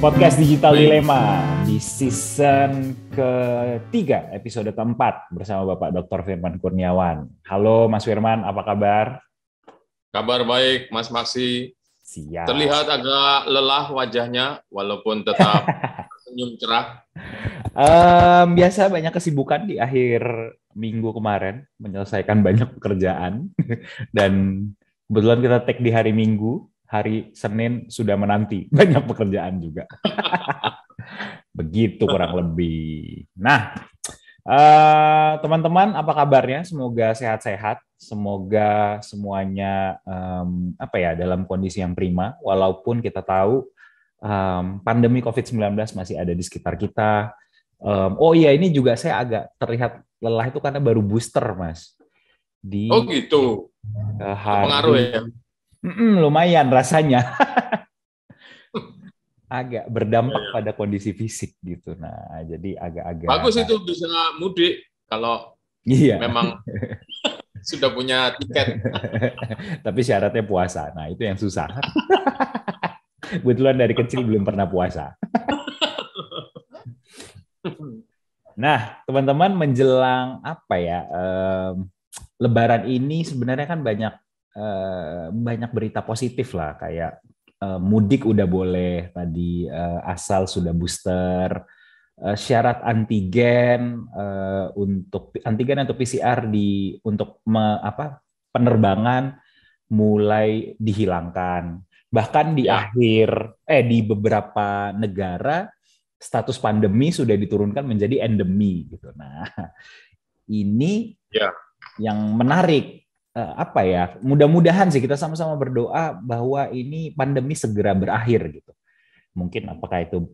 Podcast Digital Dilema di season ketiga, episode keempat bersama Bapak Dr. Firman Kurniawan. Halo Mas Firman, apa kabar? Kabar baik, Mas Maksi. Siap. Terlihat agak lelah wajahnya, walaupun tetap senyum cerah. Biasa banyak kesibukan di akhir minggu kemarin, menyelesaikan banyak pekerjaan. Dan kebetulan kita tag di hari Minggu, hari Senin sudah menanti banyak pekerjaan juga. Begitu kurang lebih. Nah, teman-teman apa kabarnya? Semoga sehat-sehat, semoga semuanya dalam kondisi yang prima, walaupun kita tahu pandemi COVID-19 masih ada di sekitar kita. Oh iya, ini juga saya agak terlihat lelah itu karena baru booster, Mas. Oh gitu, pengaruh ya? Lumayan rasanya. Agak berdampak pada kondisi fisik gitu. Nah, jadi agak-agak. Bagus itu bisa mudik kalau memang sudah punya tiket. Tapi syaratnya puasa. Nah, itu yang susah. Kebetulan dari kecil belum pernah puasa. Nah, teman-teman menjelang Lebaran ini sebenarnya kan banyak berita positif lah, kayak mudik udah boleh tadi, asal sudah booster, syarat antigen untuk PCR untuk penerbangan mulai dihilangkan. Bahkan di beberapa negara status pandemi sudah diturunkan menjadi endemi gitu. Nah, ini yang menarik. Mudah-mudahan sih kita sama-sama berdoa bahwa ini pandemi segera berakhir gitu. Mungkin apakah itu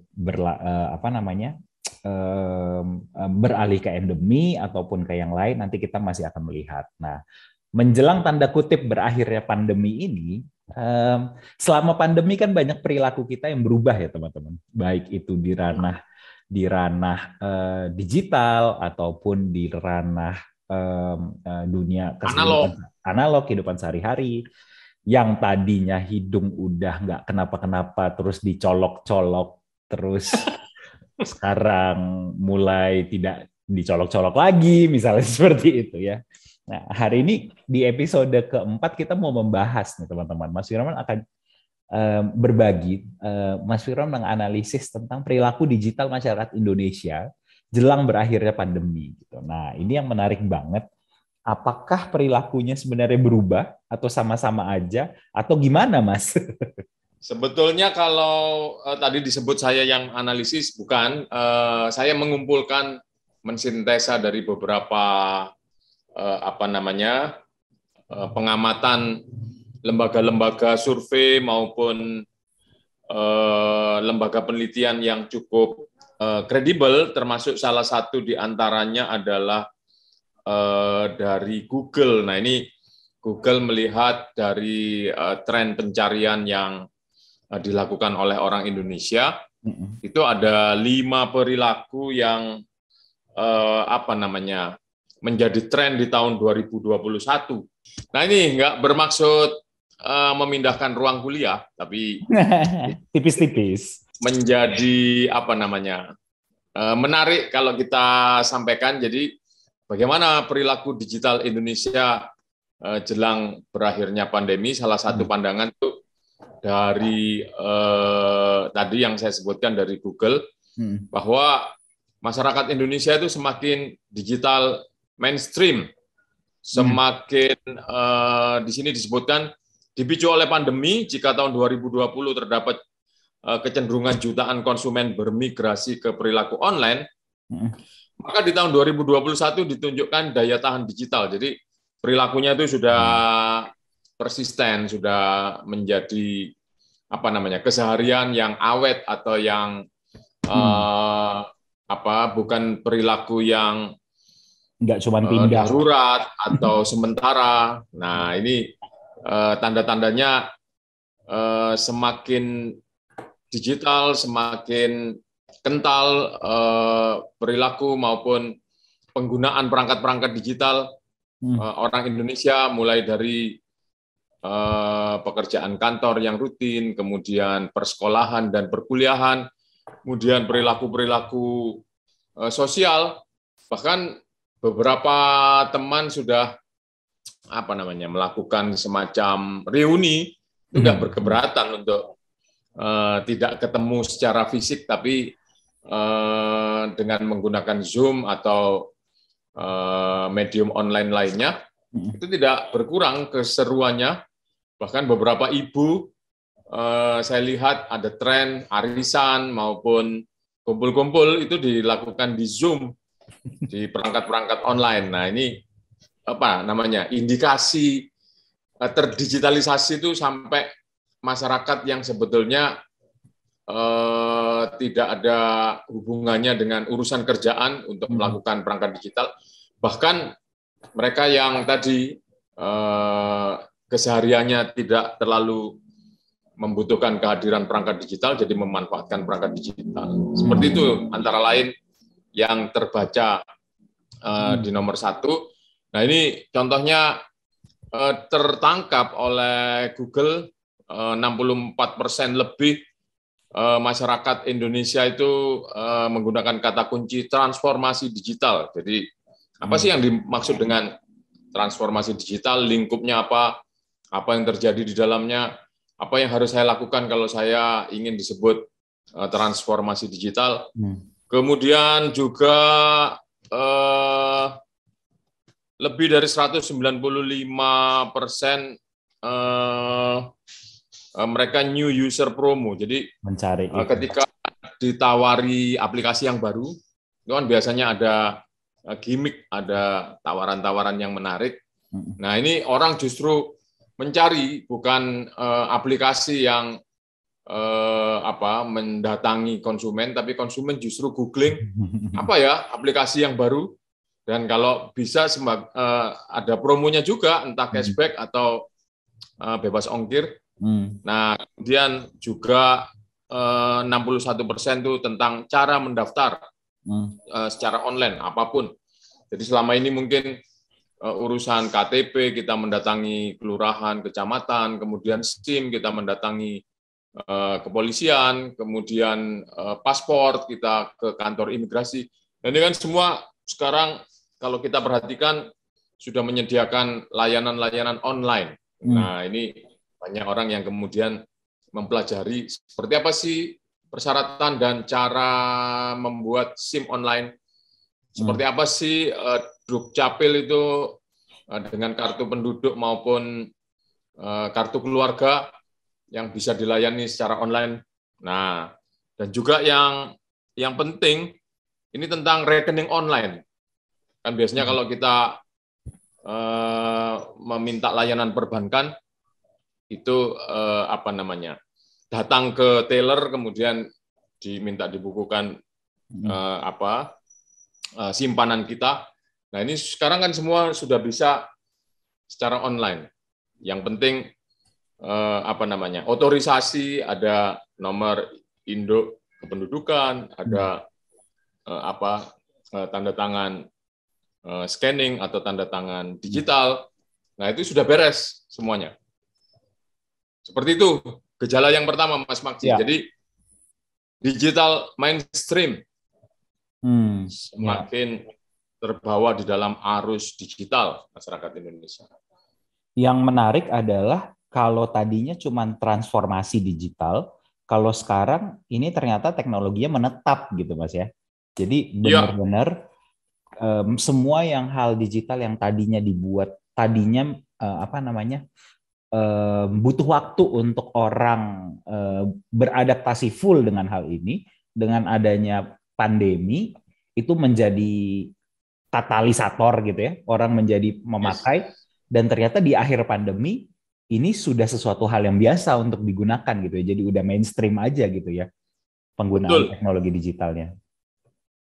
beralih ke endemi ataupun ke yang lain, nanti kita masih akan melihat. Nah, menjelang tanda kutip berakhirnya pandemi ini, selama pandemi kan banyak perilaku kita yang berubah ya teman-teman. Baik itu di ranah digital ataupun di ranah dunia analog, kehidupan sehari-hari. Yang tadinya hidung udah nggak kenapa-kenapa terus dicolok-colok, terus sekarang mulai tidak dicolok-colok lagi, misalnya seperti itu ya. Nah, hari ini di episode keempat kita mau membahas nih teman-teman. Mas Firman akan berbagi, Mas Firman menganalisis tentang perilaku digital masyarakat Indonesia jelang berakhirnya pandemi. Nah, ini yang menarik banget. Apakah perilakunya sebenarnya berubah atau sama-sama aja atau gimana, Mas? Sebetulnya kalau tadi disebut saya yang analisis, bukan. Saya mengumpulkan, mensintesa dari beberapa pengamatan lembaga-lembaga survei maupun lembaga penelitian yang cukup kredibel, termasuk salah satu di antaranya adalah dari Google. Nah, ini Google melihat dari tren pencarian yang dilakukan oleh orang Indonesia, itu ada 5 perilaku yang menjadi tren di tahun 2021. Nah, ini nggak bermaksud memindahkan ruang kuliah, tapi tipis-tipis menjadi menarik kalau kita sampaikan. Jadi bagaimana perilaku digital Indonesia jelang berakhirnya pandemi? Salah satu pandangan itu dari tadi yang saya sebutkan dari Google, bahwa masyarakat Indonesia itu semakin digital mainstream, semakin di sini disebutkan dipicu oleh pandemi. Jika tahun 2020 terdapat kecenderungan jutaan konsumen bermigrasi ke perilaku online, maka di tahun 2021 ditunjukkan daya tahan digital. Jadi perilakunya itu sudah persisten, sudah menjadi keseharian yang awet atau yang bukan perilaku yang nggak cuma pindah, darurat atau sementara. Nah, ini tanda-tandanya semakin digital, semakin kental perilaku maupun penggunaan perangkat-perangkat digital orang Indonesia, mulai dari pekerjaan kantor yang rutin, kemudian persekolahan dan perkuliahan, kemudian perilaku-perilaku sosial, bahkan beberapa teman sudah melakukan semacam reuni, itu nggak berkeberatan untuk tidak ketemu secara fisik, tapi dengan menggunakan Zoom atau medium online lainnya, itu tidak berkurang keseruannya. Bahkan beberapa ibu, saya lihat ada tren arisan maupun kumpul-kumpul itu dilakukan di Zoom, di perangkat-perangkat online. Nah, ini indikasi terdigitalisasi itu sampai masyarakat yang sebetulnya tidak ada hubungannya dengan urusan kerjaan untuk melakukan perangkat digital. Bahkan mereka yang tadi kesehariannya tidak terlalu membutuhkan kehadiran perangkat digital, jadi memanfaatkan perangkat digital. Seperti itu antara lain yang terbaca di nomor 1. Nah, ini contohnya tertangkap oleh Google, 64% lebih masyarakat Indonesia itu menggunakan kata kunci transformasi digital. Jadi apa sih yang dimaksud dengan transformasi digital, lingkupnya apa yang terjadi di dalamnya, apa yang harus saya lakukan kalau saya ingin disebut transformasi digital. Kemudian juga lebih dari 195% mereka new user promo. Jadi mencari ketika ditawari aplikasi yang baru, itu kan biasanya ada gimmick, ada tawaran-tawaran yang menarik. Nah, ini orang justru mencari bukan aplikasi yang mendatangi konsumen, tapi konsumen justru googling apa ya aplikasi yang baru, dan kalau bisa ada promonya juga, entah cashback atau bebas ongkir. Nah, kemudian juga 61% itu tentang cara mendaftar secara online apapun. Jadi selama ini mungkin urusan KTP kita mendatangi kelurahan, kecamatan, kemudian SIM kita mendatangi kepolisian, kemudian paspor kita ke kantor imigrasi. Dan ini kan semua sekarang kalau kita perhatikan sudah menyediakan layanan-layanan online. Nah, ini banyak orang yang kemudian mempelajari seperti apa sih persyaratan dan cara membuat SIM online, seperti apa sih Dukcapil itu dengan kartu penduduk maupun kartu keluarga yang bisa dilayani secara online. Nah, dan juga yang penting ini tentang rekening online. Kan biasanya kalau kita meminta layanan perbankan itu datang ke teller kemudian diminta dibukukan simpanan kita. Nah, ini sekarang kan semua sudah bisa secara online. Yang penting otorisasi, ada nomor induk kependudukan, ada tanda tangan scanning atau tanda tangan digital. Nah, itu sudah beres semuanya. Seperti itu gejala yang pertama, Mas Maksi. Ya. Jadi digital mainstream semakin terbawa di dalam arus digital masyarakat Indonesia. Yang menarik adalah kalau tadinya cuma transformasi digital, kalau sekarang ini ternyata teknologinya menetap gitu, Mas ya. Jadi benar-benar semua yang hal digital yang tadinya dibuat, butuh waktu untuk orang beradaptasi full dengan hal ini, dengan adanya pandemi itu menjadi katalisator gitu ya, orang menjadi memakai, dan ternyata di akhir pandemi ini sudah sesuatu hal yang biasa untuk digunakan gitu ya, jadi udah mainstream aja gitu ya penggunaan teknologi digitalnya.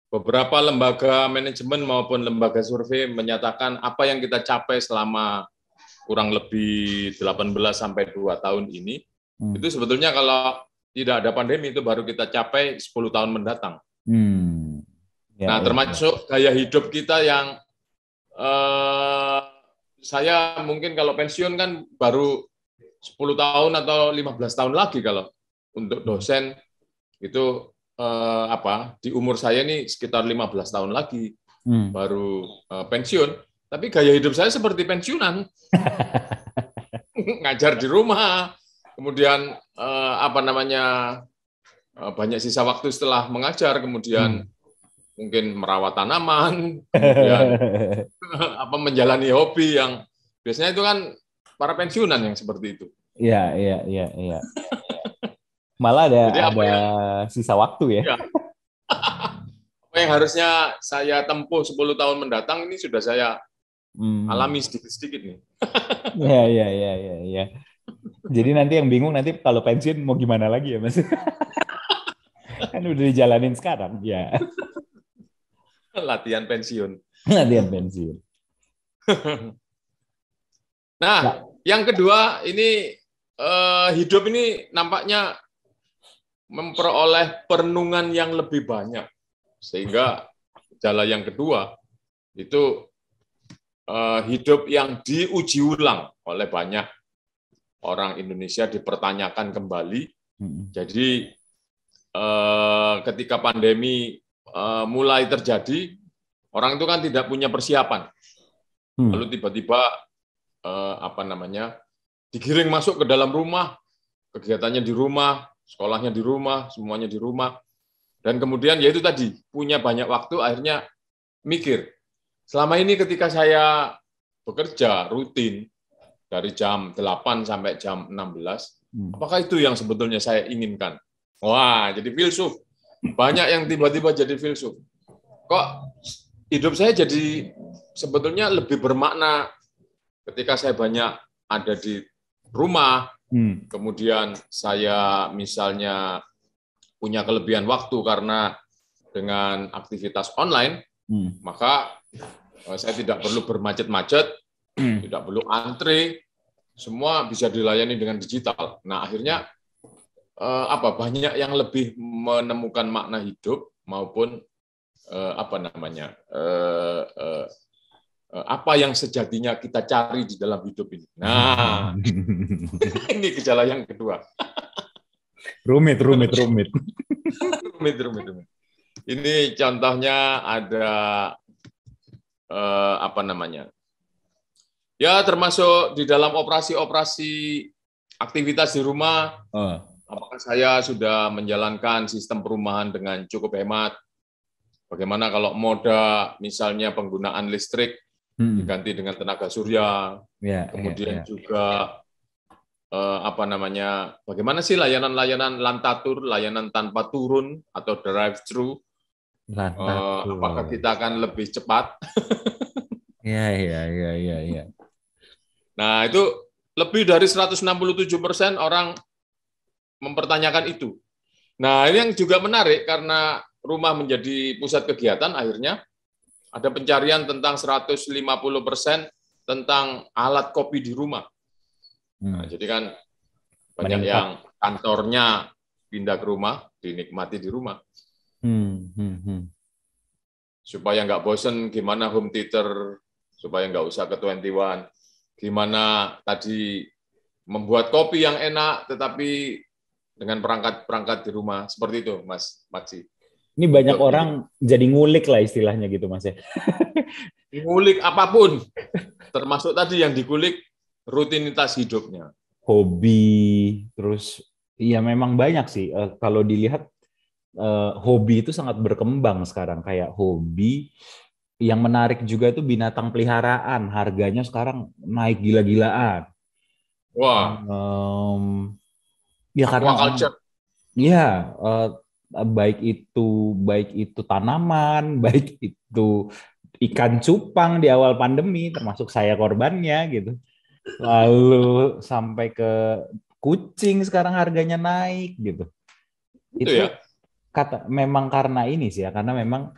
Beberapa lembaga manajemen maupun lembaga survei menyatakan apa yang kita capai selama kurang lebih 18 sampai 2 tahun ini, itu sebetulnya kalau tidak ada pandemi itu baru kita capai 10 tahun mendatang. Nah, termasuk gaya hidup kita yang saya mungkin kalau pensiun kan baru 10 tahun atau 15 tahun lagi kalau untuk dosen itu di umur saya nih sekitar 15 tahun lagi baru pensiun, tapi gaya hidup saya seperti pensiunan. Ngajar di rumah, kemudian banyak sisa waktu setelah mengajar, kemudian mungkin merawat tanaman, kemudian menjalani hobi yang biasanya itu kan para pensiunan yang seperti itu. Iya. Malah Jadi ada sisa waktu ya. Apa yang harusnya saya tempuh 10 tahun mendatang ini sudah saya alami sedikit-sedikit nih. Iya. Jadi nanti yang bingung nanti kalau pensiun mau gimana lagi ya, Mas? Kan udah dijalanin sekarang, ya. Latihan pensiun. Latihan pensiun. Nah, yang kedua ini hidup ini nampaknya memperoleh perenungan yang lebih banyak, sehingga gejala yang kedua itu hidup yang diuji ulang oleh banyak orang Indonesia, dipertanyakan kembali. Jadi ketika pandemi mulai terjadi, orang itu kan tidak punya persiapan, lalu tiba-tiba digiring masuk ke dalam rumah, kegiatannya di rumah, sekolahnya di rumah, semuanya di rumah, dan kemudian ya itu tadi punya banyak waktu, akhirnya mikir, selama ini ketika saya bekerja rutin dari jam 8 sampai jam 16, apakah itu yang sebetulnya saya inginkan? Wah, jadi filsuf. Banyak yang tiba-tiba jadi filsuf. Kok hidup saya jadi sebetulnya lebih bermakna ketika saya banyak ada di rumah, kemudian saya misalnya punya kelebihan waktu karena dengan aktivitas online, maka saya tidak perlu bermacet-macet, tidak perlu antre, semua bisa dilayani dengan digital. Nah, akhirnya banyak yang lebih menemukan makna hidup maupun apa yang sejatinya kita cari di dalam hidup ini. Nah, ini gejala yang kedua. Rumit. Ini contohnya ada ya termasuk di dalam operasi-operasi aktivitas di rumah. Apakah saya sudah menjalankan sistem perumahan dengan cukup hemat? Bagaimana kalau moda misalnya penggunaan listrik diganti dengan tenaga surya? Kemudian juga bagaimana sih layanan-layanan lantatur, layanan tanpa turun atau drive-thru? Apakah kita akan lebih cepat? Iya. Nah, itu lebih dari 167% orang mempertanyakan itu. Nah, ini yang juga menarik karena rumah menjadi pusat kegiatan, akhirnya ada pencarian tentang 150% tentang alat kopi di rumah. Nah, jadi kan banyak yang kantornya pindah ke rumah, dinikmati di rumah. Supaya nggak bosen, gimana home theater, supaya nggak usah ke 21, gimana tadi membuat kopi yang enak, tetapi dengan perangkat-perangkat di rumah. Seperti itu, Mas Maci. Ini banyak orang jadi ngulik lah istilahnya gitu, Mas ya. Ngulik apapun, termasuk tadi yang dikulik rutinitas hidupnya. Hobi, terus ya memang banyak sih. Kalau dilihat hobi itu sangat berkembang sekarang. Kayak hobi yang menarik juga itu binatang peliharaan. Harganya sekarang naik gila-gilaan. Wah. Ya karena baik itu tanaman, baik itu ikan cupang di awal pandemi, termasuk saya korbannya gitu. Lalu sampai ke kucing sekarang harganya naik gitu. Itu ya? Memang karena ini sih ya, karena memang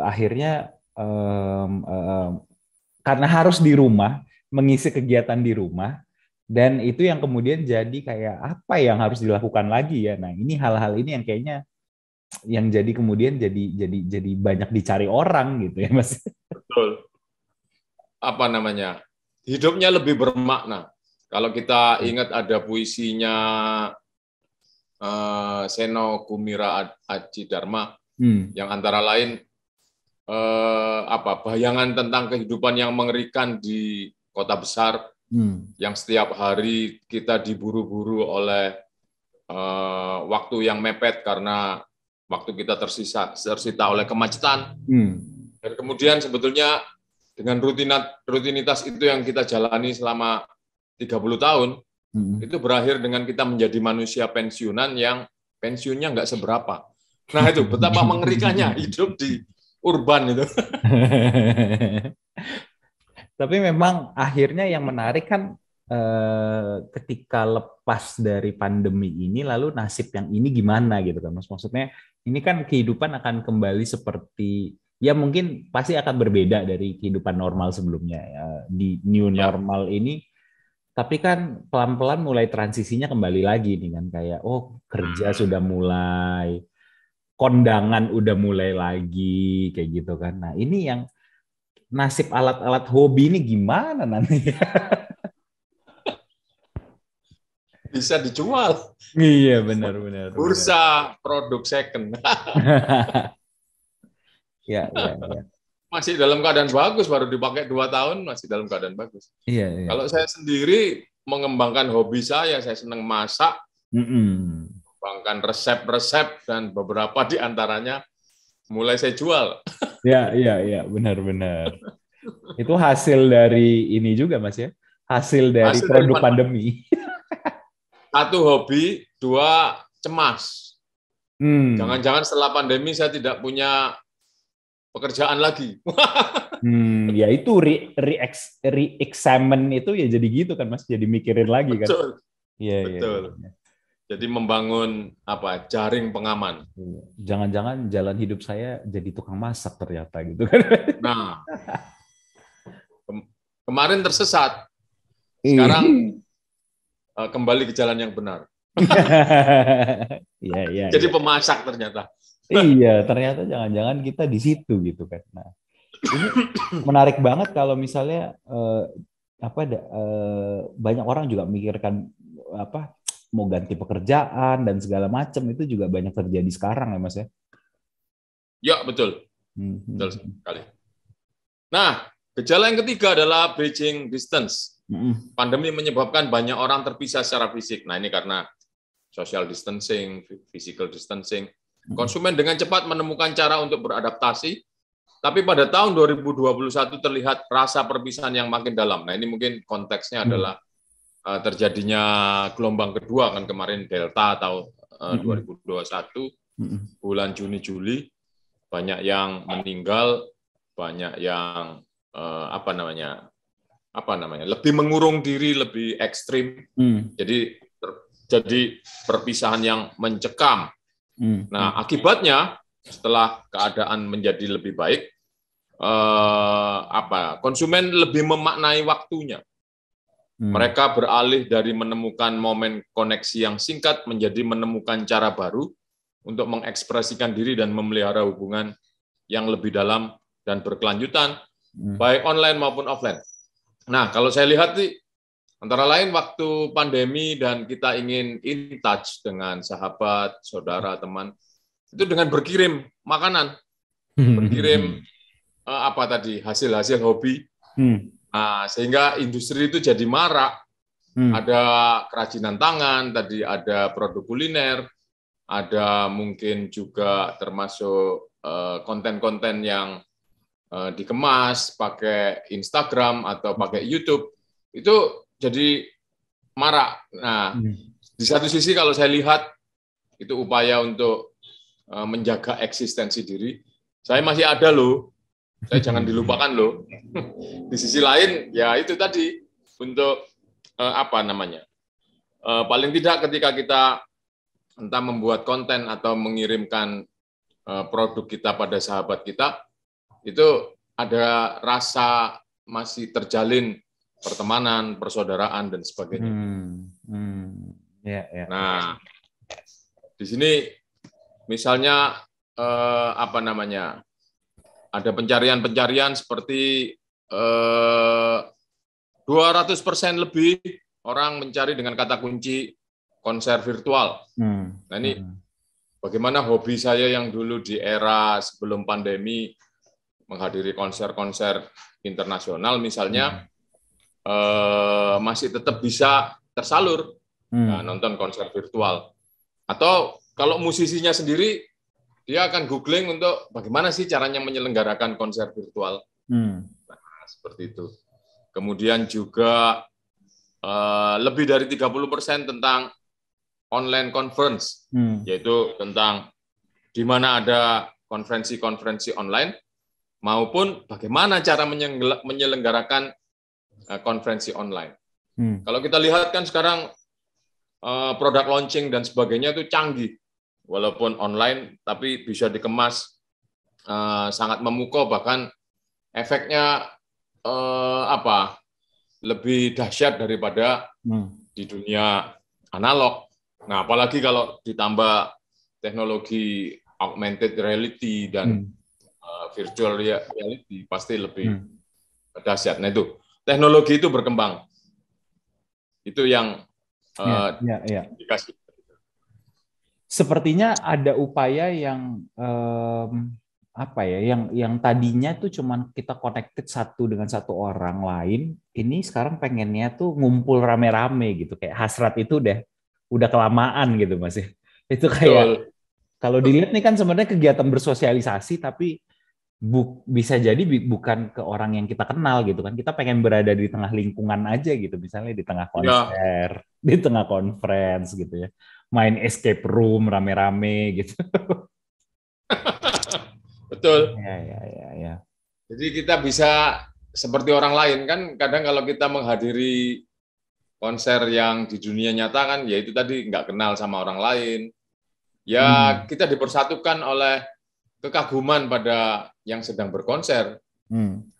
akhirnya karena harus di rumah, mengisi kegiatan di rumah. Dan itu yang kemudian jadi kayak apa yang harus dilakukan lagi ya. Nah, ini hal-hal ini yang kayaknya yang jadi kemudian jadi banyak dicari orang gitu ya, Mas. Betul. Hidupnya lebih bermakna. Kalau kita ingat ada puisinya Seno Gumira Aji Dharma, yang antara lain bayangan tentang kehidupan yang mengerikan di kota besar, yang setiap hari kita diburu-buru oleh waktu yang mepet karena waktu kita tersita oleh kemacetan. Dan kemudian sebetulnya dengan rutinitas itu yang kita jalani selama 30 tahun, itu berakhir dengan kita menjadi manusia pensiunan yang pensiunnya nggak seberapa. Nah itu betapa mengerikannya hidup di urban itu. Tapi memang akhirnya yang menarik kan ketika lepas dari pandemi ini, lalu nasib yang ini gimana gitu kan, Mas? Maksudnya ini kan kehidupan akan kembali seperti, ya mungkin pasti akan berbeda dari kehidupan normal sebelumnya ya, di new normal ini. Tapi kan pelan-pelan mulai transisinya kembali lagi nih kan, kayak kerja sudah mulai, kondangan udah mulai lagi kayak gitu kan. Nah, ini yang nasib alat-alat hobi ini gimana nanti? Bisa dijual. Iya, benar. Bursa produk second. Ya. Masih dalam keadaan bagus, baru dipakai 2 tahun, masih dalam keadaan bagus. Iya. Kalau saya sendiri mengembangkan hobi saya senang masak, mengembangkan resep-resep, dan beberapa di antaranya mulai saya jual. Iya, benar. Itu hasil dari ini juga, Mas ya? Hasil dari produk pandemi. 1 hobi, 2 cemas. Jangan-jangan setelah pandemi saya tidak punya pekerjaan lagi. Ya itu re-examine itu ya jadi gitu kan, Mas, jadi mikirin lagi kan. Betul. Ya. Jadi membangun jaring pengaman. Jangan-jangan jalan hidup saya jadi tukang masak ternyata gitu kan. Nah, kemarin tersesat. Sekarang kembali ke jalan yang benar. Iya. Jadi pemasak ternyata. Iya, ternyata jangan-jangan kita di situ gitu kan. Nah, ini menarik banget kalau misalnya banyak orang juga mikirkan mau ganti pekerjaan dan segala macam, itu juga banyak terjadi sekarang ya, Mas ya. Ya, betul. Betul sekali. Nah, gejala yang ketiga adalah bridging distance. Pandemi menyebabkan banyak orang terpisah secara fisik. Nah, ini karena social distancing, physical distancing. Konsumen dengan cepat menemukan cara untuk beradaptasi, tapi pada tahun 2021 terlihat rasa perpisahan yang makin dalam. Nah, ini mungkin konteksnya adalah terjadinya gelombang kedua kan kemarin Delta tahun 2021, bulan Juni-Juli, banyak yang meninggal, banyak yang lebih mengurung diri, lebih ekstrim. Jadi perpisahan yang mencekam. Nah, akibatnya setelah keadaan menjadi lebih baik, konsumen lebih memaknai waktunya. Mereka beralih dari menemukan momen koneksi yang singkat menjadi menemukan cara baru untuk mengekspresikan diri dan memelihara hubungan yang lebih dalam dan berkelanjutan, baik online maupun offline. Nah, kalau saya lihat sih, antara lain waktu pandemi dan kita ingin in touch dengan sahabat, saudara, teman, itu dengan berkirim makanan, berkirim hasil-hasil hobi, sehingga industri itu jadi marak. Ada kerajinan tangan, tadi ada produk kuliner, ada mungkin juga termasuk konten-konten yang dikemas pakai Instagram atau pakai YouTube, itu jadi marak. Nah, di satu sisi kalau saya lihat itu upaya untuk menjaga eksistensi diri, saya masih ada loh, saya jangan dilupakan loh. Di sisi lain ya itu tadi untuk paling tidak ketika kita entah membuat konten atau mengirimkan produk kita pada sahabat kita, itu ada rasa masih terjalin pertemanan, persaudaraan, dan sebagainya. Nah, di sini misalnya ada pencarian seperti 200% lebih orang mencari dengan kata kunci konser virtual. Nah ini bagaimana hobi saya yang dulu di era sebelum pandemi menghadiri konser-konser internasional misalnya masih tetap bisa tersalur nonton konser virtual. Atau kalau musisinya sendiri dia akan googling untuk bagaimana sih caranya menyelenggarakan konser virtual. Nah, seperti itu. Kemudian juga lebih dari 30% tentang online conference, yaitu tentang di mana ada konferensi-konferensi online, maupun bagaimana cara menyelenggarakan konferensi online. Kalau kita lihat kan sekarang produk launching dan sebagainya itu canggih, walaupun online, tapi bisa dikemas sangat memukau, bahkan efeknya lebih dahsyat daripada di dunia analog. Nah, apalagi kalau ditambah teknologi augmented reality dan virtual reality, pasti lebih dahsyat. Nah itu, teknologi itu berkembang. Itu yang dikasih. Sepertinya ada upaya yang yang tadinya tuh cuman kita connected satu dengan satu orang lain, ini sekarang pengennya tuh ngumpul rame-rame gitu, kayak hasrat itu udah kelamaan gitu Mas ya. Itu kayak kalau dilihat nih kan sebenarnya kegiatan bersosialisasi, tapi bisa jadi bukan ke orang yang kita kenal gitu kan. Kita pengen berada di tengah lingkungan aja gitu, misalnya di tengah konser, di tengah conference gitu ya. Main escape room rame-rame gitu. Betul. Ya. Jadi kita bisa seperti orang lain kan, kadang kalau kita menghadiri konser yang di dunia nyata kan, ya itu tadi nggak kenal sama orang lain. Ya kita dipersatukan oleh kekaguman pada yang sedang berkonser.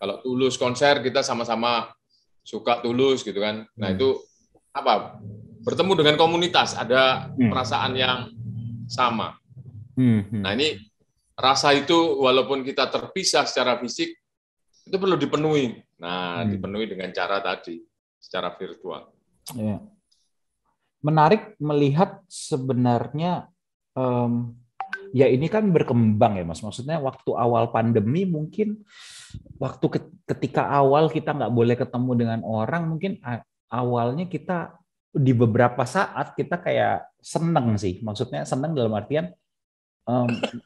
Kalau Tulus konser, kita sama-sama suka Tulus gitu kan. Nah itu bertemu dengan komunitas, ada perasaan yang sama. Nah ini rasa itu walaupun kita terpisah secara fisik, itu perlu dipenuhi. Nah dipenuhi dengan cara tadi, secara virtual. Ya. Menarik melihat sebenarnya ya ini kan berkembang ya Mas. Maksudnya waktu awal pandemi mungkin waktu ketika awal kita nggak boleh ketemu dengan orang, mungkin awalnya kita di beberapa saat kita kayak seneng sih. Maksudnya seneng dalam artian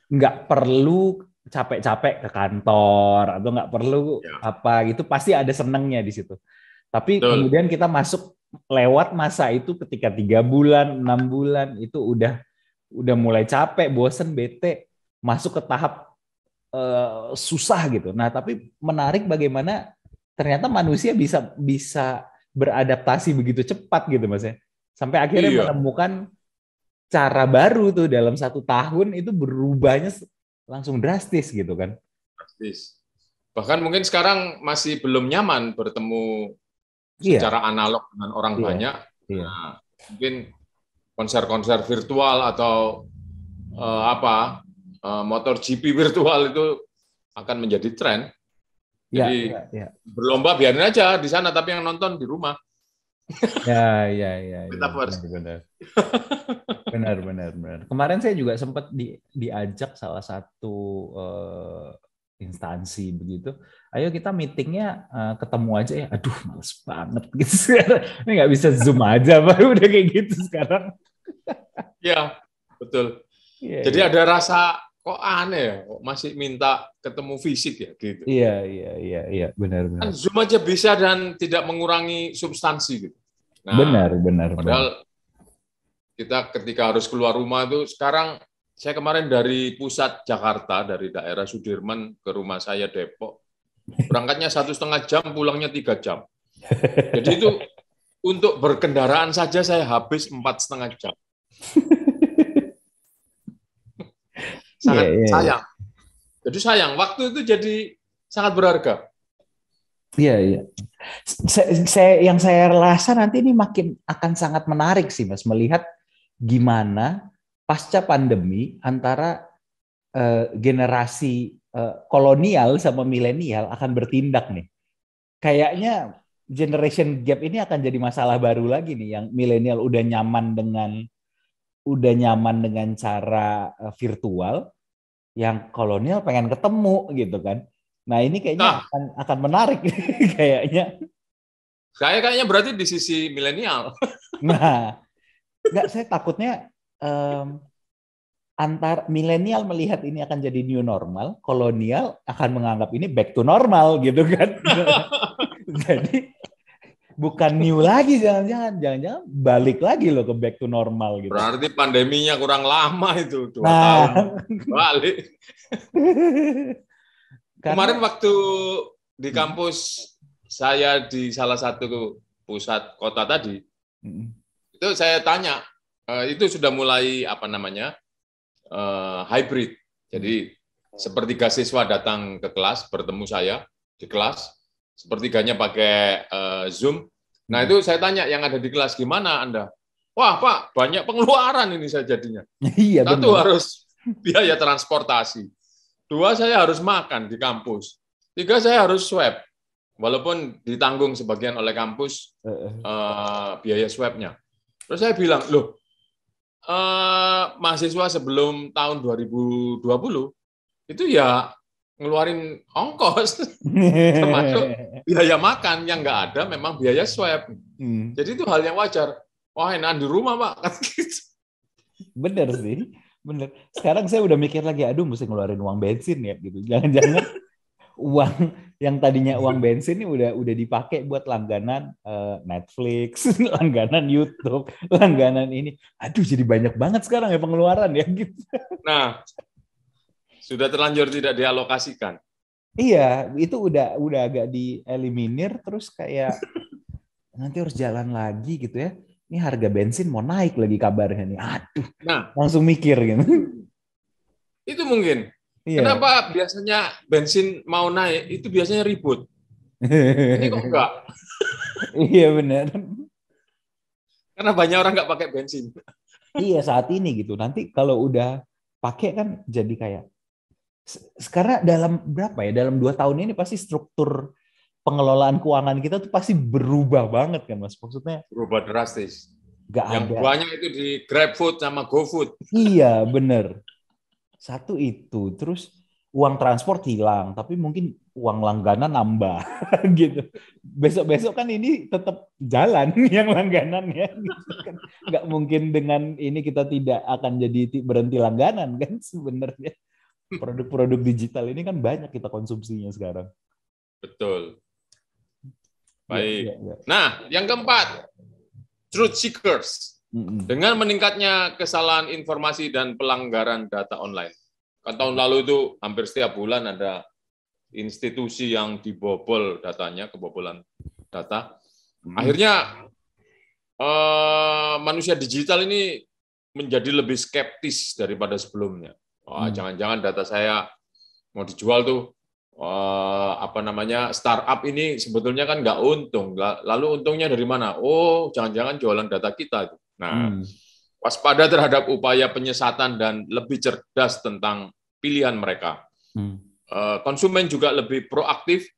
nggak perlu capek-capek ke kantor atau nggak perlu apa gitu, pasti ada senengnya di situ. Tapi kemudian kita masuk lewat masa itu ketika 3 bulan, 6 bulan itu udah mulai capek, bosen, bete, masuk ke tahap susah gitu. Nah, tapi menarik bagaimana ternyata manusia bisa beradaptasi begitu cepat gitu Mas ya. Sampai akhirnya menemukan cara baru tuh dalam 1 tahun itu berubahnya langsung drastis gitu kan. Drastis. Bahkan mungkin sekarang masih belum nyaman bertemu secara analog dengan orang banyak. Nah, mungkin konser-konser virtual atau MotoGP virtual itu akan menjadi tren. Jadi berlomba biarin aja di sana, tapi yang nonton di rumah. Ya. Benar. Kemarin saya juga sempat diajak salah satu instansi begitu. Ayo kita meetingnya ketemu aja ya. Aduh, males banget gitu sekarang. Ini nggak bisa Zoom aja, baru udah kayak gitu sekarang. Iya, betul. Jadi ada rasa kok aneh ya, kok masih minta ketemu fisik ya gitu. Iya, benar. Kan Zoom aja bisa dan tidak mengurangi substansi gitu. Nah, benar. Padahal kita ketika harus keluar rumah itu sekarang, saya kemarin dari pusat Jakarta, dari daerah Sudirman ke rumah saya Depok, berangkatnya 1,5 jam, pulangnya 3 jam. Jadi itu untuk berkendaraan saja saya habis 4,5 jam. Sangat sayang. Jadi sayang, waktu itu jadi sangat berharga. Iya. Yang saya rasa nanti ini makin akan sangat menarik sih Mas, melihat gimana pasca pandemi antara generasi kolonial sama milenial akan bertindak nih. Kayaknya generation gap ini akan jadi masalah baru lagi nih, yang milenial udah nyaman dengan cara virtual, yang kolonial pengen ketemu gitu kan. Nah, ini kayaknya Nah, akan menarik kayaknya. saya kayaknya berarti di sisi milenial. Nah, nggak, saya takutnya antar milenial melihat ini akan jadi new normal, kolonial akan menganggap ini back to normal gitu kan. Jadi bukan new lagi, jangan-jangan balik lagi loh ke back to normal gitu. Berarti pandeminya kurang lama itu, 2 tahun Nah, balik. Kemarin karena waktu di kampus saya di salah satu pusat kota tadi, itu saya tanya, itu sudah mulai apa namanya hybrid. Jadi sepertiga siswa datang ke kelas bertemu saya di kelas, sepertiganya pakai Zoom. Nah itu saya tanya yang ada di kelas, gimana Anda? Wah Pak, banyak pengeluaran ini saya jadinya. iya Satu benar. harus biaya transportasi, 2 saya harus makan di kampus, 3 saya harus swab. Walaupun ditanggung sebagian oleh kampus biaya swabnya. Terus saya bilang, loh, mahasiswa sebelum tahun 2020 itu ya ngeluarin ongkos, termasuk biaya makan yang nggak ada, memang biaya swab. Jadi itu hal yang wajar. Wah, enak di rumah, Pak. Bener sih, bener. Sekarang saya udah mikir lagi, aduh mesti ngeluarin uang bensin ya gitu. Jangan-jangan uang yang tadinya uang bensin ini udah dipakai buat langganan Netflix, langganan YouTube, langganan ini. Aduh, jadi banyak banget sekarang ya pengeluaran ya gitu. Nah, sudah terlanjur tidak dialokasikan. Iya, itu udah agak dieliminir, terus kayak nanti harus jalan lagi gitu ya. Ini harga bensin mau naik lagi kabarnya nih. Aduh, Nah, langsung mikir gitu. itu mungkin. Iya. Kenapa biasanya bensin mau naik, itu biasanya ribut. Ini kok enggak? Iya benar. Karena banyak orang nggak pakai bensin. Iya saat ini gitu. Nanti kalau udah pakai kan jadi kayak karena dalam berapa ya? Dalam 2 tahun ini pasti struktur pengelolaan keuangan kita tuh pasti berubah banget kan, Mas. Maksudnya Berubah drastis. nggak Yang ada. banyak itu di GrabFood sama GoFood. Iya bener. Satu itu. Terus uang transport hilang, tapi mungkin uang langganan nambah gitu. Besok-besok kan ini tetap jalan yang langganannya. Gitu kan. Nggak mungkin dengan ini kita tidak akan jadi berhenti langganan kan sebenarnya. Produk-produk digital ini kan banyak kita konsumsinya sekarang. Betul. Ya, ya, Baik. ya. Nah, yang keempat, truth seekers. Dengan meningkatnya kesalahan informasi dan pelanggaran data online. Kan tahun lalu itu hampir setiap bulan ada institusi yang dibobol datanya, kebobolan data. Akhirnya manusia digital ini menjadi lebih skeptis daripada sebelumnya. Wah, jangan-jangan data saya mau dijual tuh, apa namanya, startup ini sebetulnya kan nggak untung. Lalu untungnya dari mana? Oh, jangan-jangan jualan data kita. Nah, waspada terhadap upaya penyesatan dan lebih cerdas tentang pilihan mereka. Konsumen juga lebih proaktif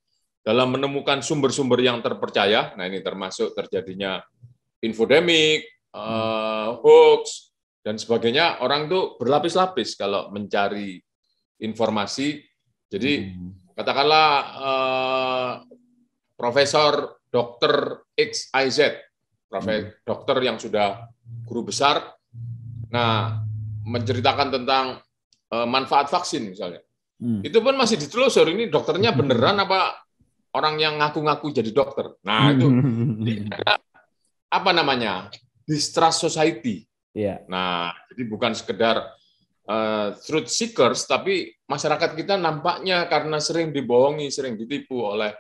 dalam menemukan sumber-sumber yang terpercaya. Nah, ini termasuk terjadinya infodemik, hoax, dan sebagainya. Orang tuh berlapis-lapis kalau mencari informasi. Jadi, katakanlah Profesor Dr. XIZ, dokter yang sudah guru besar, nah menceritakan tentang manfaat vaksin misalnya. Itu pun masih ditelusur, ini dokternya beneran apa orang yang ngaku-ngaku jadi dokter. Nah, itu apa namanya? Distrust society. Nah, jadi bukan sekedar truth seekers, tapi masyarakat kita nampaknya karena sering dibohongi, sering ditipu oleh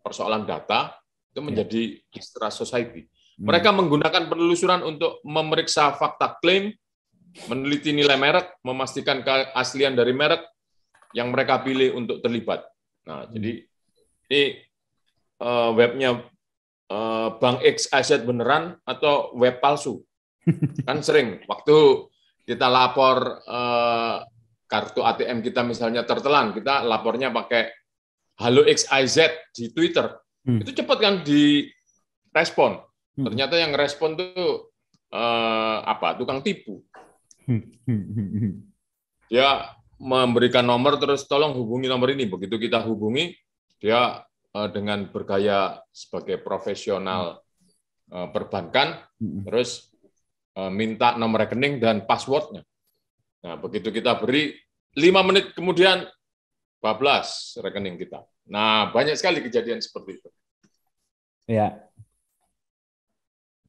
persoalan data, itu menjadi distrust society. Mereka menggunakan penelusuran untuk memeriksa fakta klaim, meneliti nilai merek, memastikan keaslian dari merek yang mereka pilih untuk terlibat. Nah, jadi ini webnya Bank XYZ beneran atau web palsu? Kan sering waktu kita lapor kartu ATM kita misalnya tertelan, kita lapornya pakai Halo XYZ di Twitter. Itu cepat kan direspon. Hmm. Ternyata yang respon tuh tukang tipu. Dia memberikan nomor terus tolong hubungi nomor ini. Begitu kita hubungi, dia dengan bergaya sebagai profesional perbankan, terus minta nomor rekening dan passwordnya. Nah, begitu kita beri, 5 menit kemudian bablas rekening kita. Nah, banyak sekali kejadian seperti itu. Ya.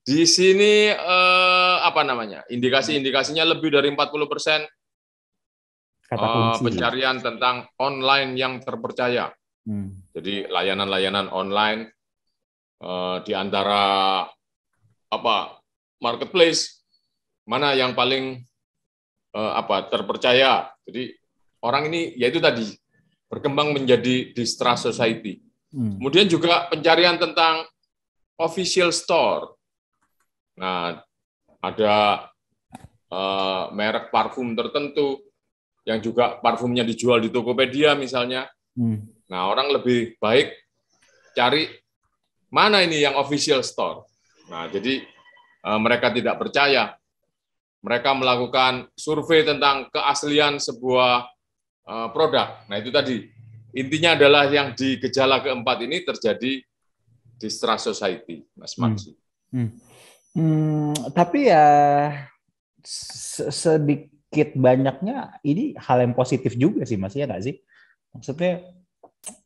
Di sini indikasi-indikasinya lebih dari 40% Kata kunci. pencarian tentang online yang terpercaya. Jadi layanan-layanan online di antara marketplace mana yang paling terpercaya. Jadi orang ini yaitu tadi berkembang menjadi distrust society. Kemudian juga pencarian tentang official store. Nah, ada merek parfum tertentu yang juga parfumnya dijual di Tokopedia misalnya. Nah, orang lebih baik cari mana ini yang official store. Nah, jadi mereka tidak percaya. Mereka melakukan survei tentang keaslian sebuah produk. Nah, itu tadi. Intinya adalah yang di gejala keempat ini terjadi distrust society, Mas Maksi. Tapi ya sedikit banyaknya ini hal yang positif juga sih, Mas, ya nggak sih? Maksudnya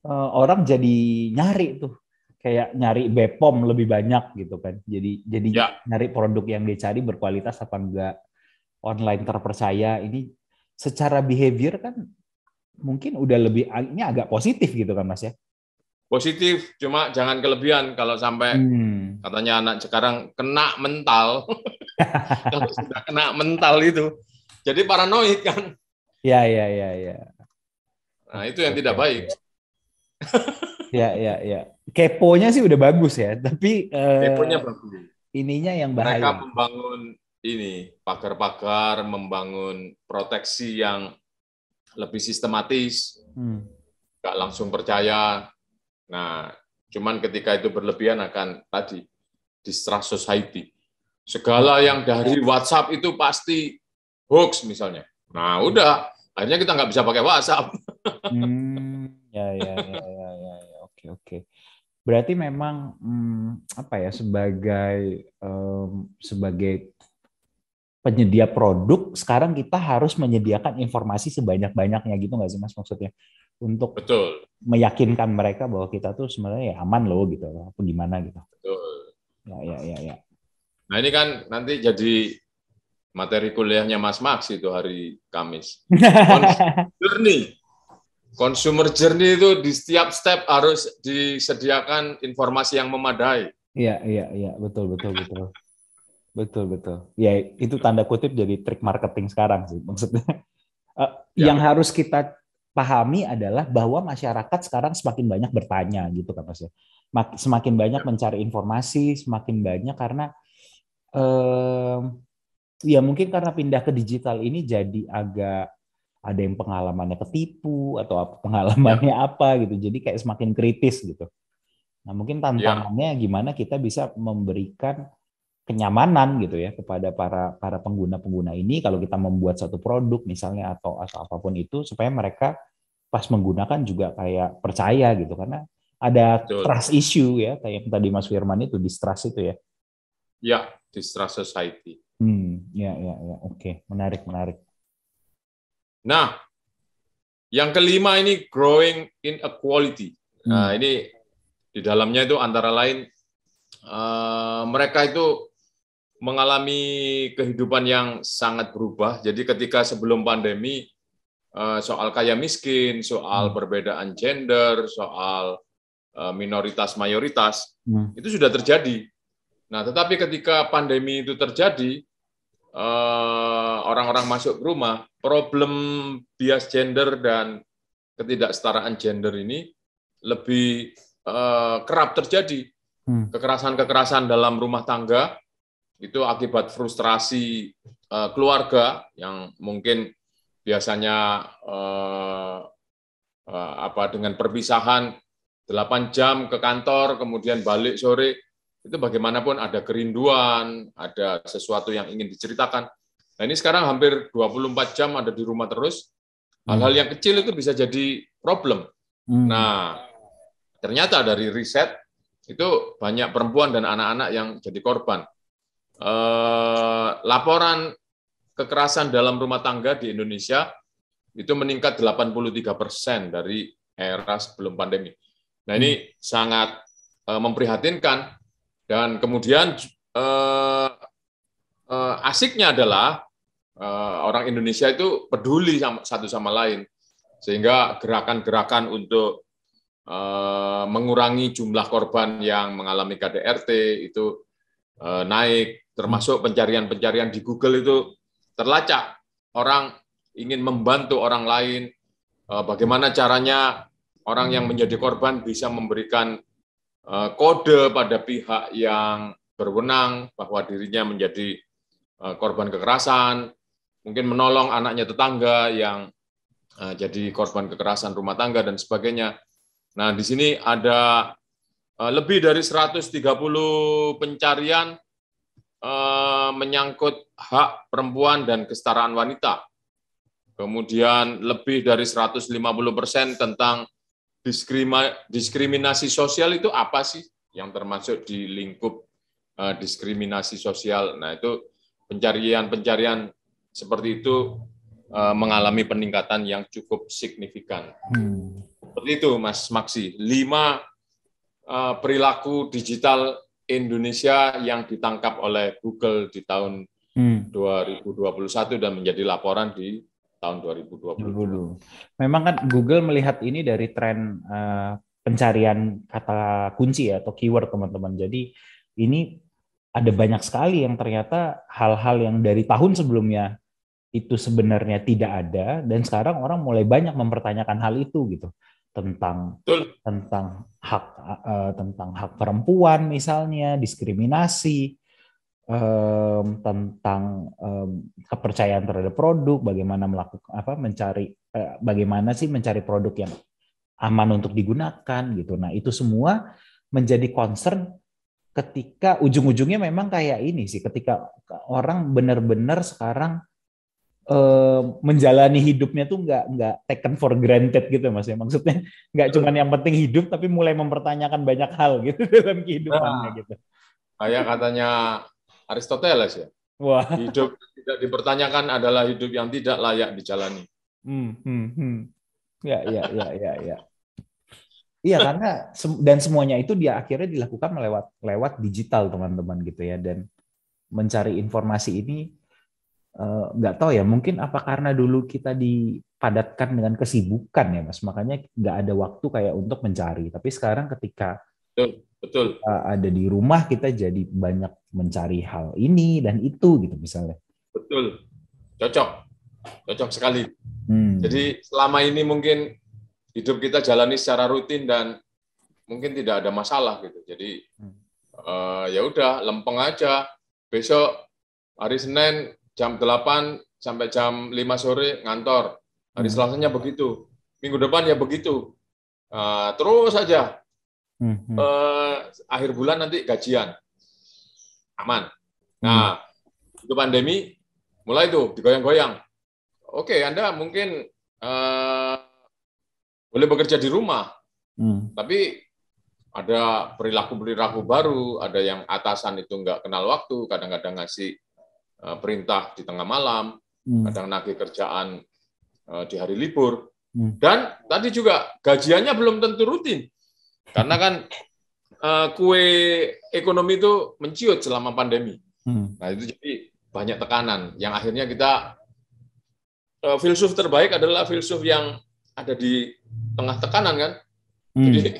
orang jadi nyari tuh, kayak nyari BPOM lebih banyak gitu kan. Jadi nyari produk yang dia cari berkualitas apa enggak, online terpercaya. Ini secara behavior kan mungkin udah lebih, ini agak positif gitu kan, Mas ya? Positif, cuma jangan kelebihan kalau sampai katanya anak sekarang kena mental. Kalau sudah kena mental itu, jadi paranoid kan. Ya. Nah, itu yang tidak baik. Ya. Keponya sih udah bagus ya, tapi keponya bagus. Ininya yang bahaya. Mereka membangun ini pagar-pagar, membangun proteksi yang lebih sistematis, nggak langsung percaya. Nah, cuman ketika itu berlebihan akan tadi distrust society. Segala yang dari WhatsApp itu pasti hoax misalnya. Nah, udah akhirnya kita nggak bisa pakai WhatsApp. Ya. Oke. Berarti memang sebagai penyedia produk sekarang kita harus menyediakan informasi sebanyak-banyaknya gitu nggak sih, Mas, maksudnya? Untuk Betul. Meyakinkan mereka bahwa kita tuh sebenarnya ya aman loh gitu, apa gimana gitu. Betul. Ya. Nah, ini kan nanti jadi materi kuliahnya Mas Max itu hari Kamis. Consumer journey itu di setiap step harus disediakan informasi yang memadai. Iya, betul. Ya, itu tanda kutip jadi trik marketing sekarang sih maksudnya. Yang harus kita pahami adalah bahwa masyarakat sekarang semakin banyak bertanya gitu kan, Mas ya. Semakin banyak mencari informasi, semakin banyak karena ya mungkin karena pindah ke digital ini jadi agak ada yang pengalamannya ketipu atau pengalamannya apa gitu. Jadi kayak semakin kritis gitu. Nah, mungkin tantangannya gimana kita bisa memberikan kenyamanan gitu ya kepada para pengguna-pengguna ini kalau kita membuat satu produk misalnya atau apapun itu supaya mereka pas menggunakan juga kayak percaya gitu, karena ada trust issue ya kayak yang tadi Mas Firman itu, distrust itu ya. Ya, distrust society. Ya. Oke, menarik. Nah, yang kelima ini growing inequality. Nah, ini di dalamnya itu antara lain mereka itu mengalami kehidupan yang sangat berubah. Jadi ketika sebelum pandemi soal kaya miskin, soal perbedaan gender, soal minoritas mayoritas itu sudah terjadi. Nah, tetapi ketika pandemi itu terjadi, orang-orang masuk ke rumah, problem bias gender dan ketidaksetaraan gender ini lebih kerap terjadi. Kekerasan-kekerasan dalam rumah tangga itu akibat frustrasi keluarga yang mungkin biasanya dengan perpisahan 8 jam ke kantor, kemudian balik sore, itu bagaimanapun ada kerinduan, ada sesuatu yang ingin diceritakan. Nah ini sekarang hampir 24 jam ada di rumah terus, hal-hal yang kecil itu bisa jadi problem. Nah, ternyata dari riset, itu banyak perempuan dan anak-anak yang jadi korban. Laporan kekerasan dalam rumah tangga di Indonesia itu meningkat 83% dari era sebelum pandemi. Nah ini sangat memprihatinkan, dan kemudian asiknya adalah orang Indonesia itu peduli satu sama lain, sehingga gerakan-gerakan untuk mengurangi jumlah korban yang mengalami KDRT itu naik, termasuk pencarian-pencarian di Google itu terlacak. Orang ingin membantu orang lain, bagaimana caranya orang yang menjadi korban bisa memberikan kode pada pihak yang berwenang bahwa dirinya menjadi korban kekerasan, mungkin menolong anaknya tetangga yang jadi korban kekerasan rumah tangga dan sebagainya. Nah, di sini ada lebih dari 130 pencarian menyangkut hak perempuan dan kesetaraan wanita. Kemudian lebih dari 150% tentang diskriminasi sosial. Itu apa sih yang termasuk di lingkup diskriminasi sosial. Nah, itu pencarian-pencarian seperti itu mengalami peningkatan yang cukup signifikan. Seperti itu, Mas Maksi. 5 perilaku digital Indonesia yang ditangkap oleh Google di tahun 2021 dan menjadi laporan di tahun 2022. Memang kan Google melihat ini dari tren pencarian kata kunci ya, atau keyword, teman-teman. Jadi ini ada banyak sekali yang ternyata hal-hal yang dari tahun sebelumnya itu sebenarnya tidak ada, dan sekarang orang mulai banyak mempertanyakan hal itu gitu, tentang hak perempuan misalnya, diskriminasi, tentang kepercayaan terhadap produk, bagaimana bagaimana sih mencari produk yang aman untuk digunakan gitu. Nah, itu semua menjadi concern ketika ujung-ujungnya memang kayak ini sih, ketika orang benar-benar sekarang menjalani hidupnya tuh nggak taken for granted gitu, Mas ya. Maksudnya nggak cuma yang penting hidup, tapi mulai mempertanyakan banyak hal gitu dalam kehidupannya gitu. Kayak katanya Aristoteles ya. Wah. Hidup tidak dipertanyakan adalah hidup yang tidak layak dijalani. Ya. Iya, karena dan semuanya itu dia akhirnya dilakukan lewat digital, teman-teman gitu ya. Dan mencari informasi ini nggak tahu ya, mungkin apa karena dulu kita dipadatkan dengan kesibukan ya, Mas, makanya nggak ada waktu kayak untuk mencari. Tapi sekarang ketika betul. Ada di rumah, kita jadi banyak mencari hal ini dan itu gitu misalnya. Betul, cocok sekali. Jadi selama ini mungkin hidup kita jalani secara rutin dan mungkin tidak ada masalah gitu. Jadi ya udah, lempeng aja. Besok hari Senin jam 8 sampai jam 5 sore ngantor. Hari Selasanya begitu. Minggu depan ya begitu. Terus saja. Akhir bulan nanti gajian. Aman. Nah, itu pandemi mulai tuh digoyang-goyang. Oke, Anda mungkin boleh bekerja di rumah. Tapi ada perilaku-perilaku baru, ada yang atasan itu nggak kenal waktu, kadang-kadang ngasih perintah di tengah malam, kadang nagih kerjaan di hari libur, dan tadi juga gajiannya belum tentu rutin, karena kan kue ekonomi itu menciut selama pandemi. Nah itu jadi banyak tekanan, yang akhirnya kita filsuf terbaik adalah filsuf yang ada di tengah tekanan kan. Jadi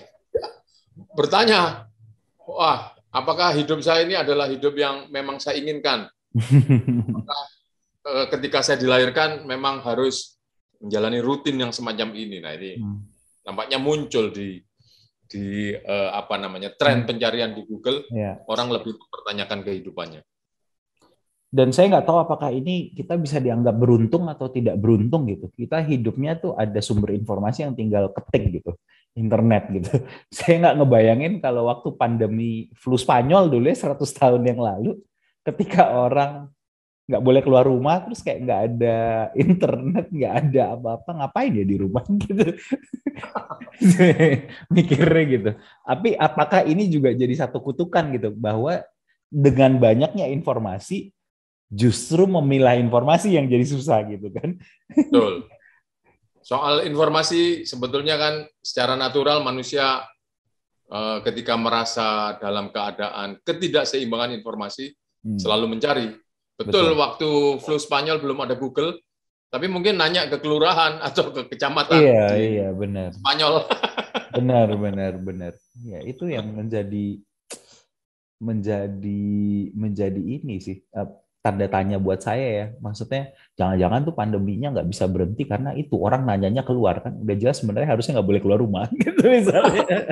bertanya, wah, apakah hidup saya ini adalah hidup yang memang saya inginkan? Ketika saya dilahirkan memang harus menjalani rutin yang semacam ini. Nah ini nampaknya muncul di tren pencarian di Google. Orang lebih mempertanyakan kehidupannya. Dan saya nggak tahu apakah ini kita bisa dianggap beruntung atau tidak beruntung gitu. Kita hidupnya tuh ada sumber informasi yang tinggal ketik gitu. internet gitu. Saya nggak ngebayangin kalau waktu pandemi flu Spanyol dulu ya 100 tahun yang lalu, ketika orang nggak boleh keluar rumah, terus kayak nggak ada internet, nggak ada apa-apa, ngapain ya di rumah gitu. Mikirnya gitu. Tapi apakah ini juga jadi satu kutukan gitu, bahwa dengan banyaknya informasi, justru memilah informasi yang jadi susah gitu kan? Betul. Soal informasi, sebetulnya kan secara natural manusia ketika merasa dalam keadaan ketidakseimbangan informasi, selalu mencari. Betul, waktu flu Spanyol belum ada Google, tapi mungkin nanya ke kelurahan atau ke kecamatan di Iya, benar. Spanyol. Benar. Ya, itu yang menjadi ini sih, tanda tanya buat saya ya. Maksudnya jangan-jangan tuh pandeminya nggak bisa berhenti karena itu orang nanyanya keluar kan. Udah jelas sebenarnya harusnya nggak boleh keluar rumah gitu misalnya.